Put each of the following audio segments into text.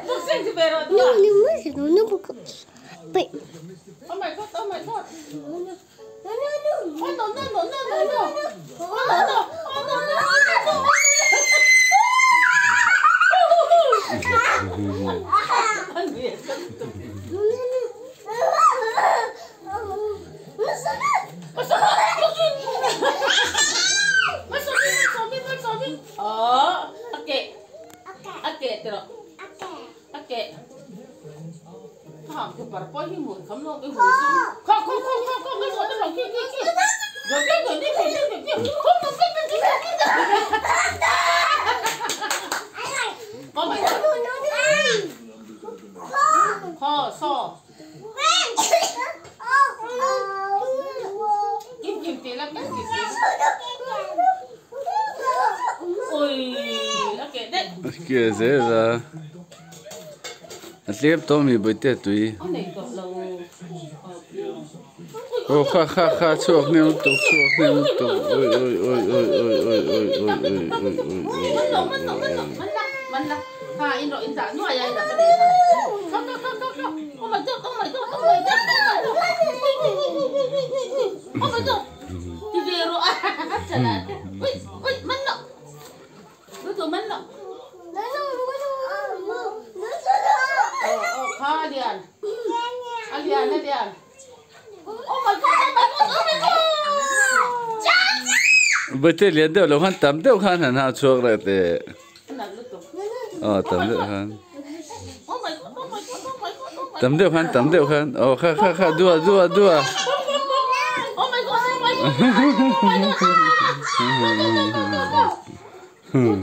Boxing si Pero No, dua. no, wait. Oh my god, oh my god. No, no. Oh no, no, no, no, no, no. Oh no, no, oh no, no, no, no. Ano yan? Masugin. Oh, okay. Okay, tiro. Okay. Cái bà bói cái mùi khấm luôn cái mùi không cái mùi nó lòng kia rồi cái người đi không nó có mày kho so kim tiền lắm kim ôi ok đấy kia dễ là liếp tôm thì bơi tết tùy ô kha chuộc nêu tục ôi mình là ha in rồi in giả nuôi vậy là cái gì không oh my god thì về rồi chả là ui mình nó tụi mình nó ha Dian Dian oh my god bơi tết liền đều lúc hắn tắm đều hắn hẳn hao chuộc lại thế tắm đều hắn tắm đều hắn kha đua oh my god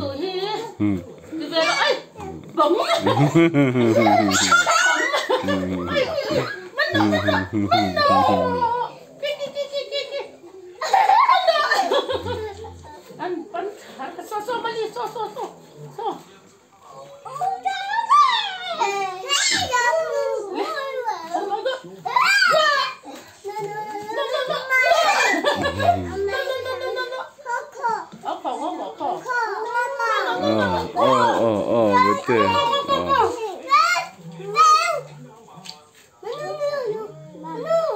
tụi hi thì về rồi ấy bỗng betul.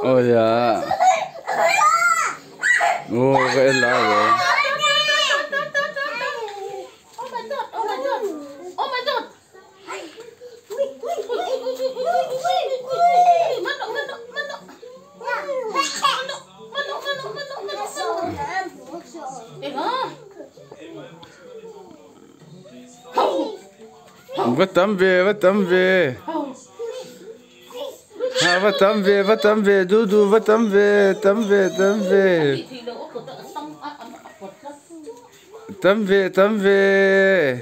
Oh ya. Oh, cái lá rồi. Vất tắm về. À, vất tắm về, du, vất tắm về. Tắm về.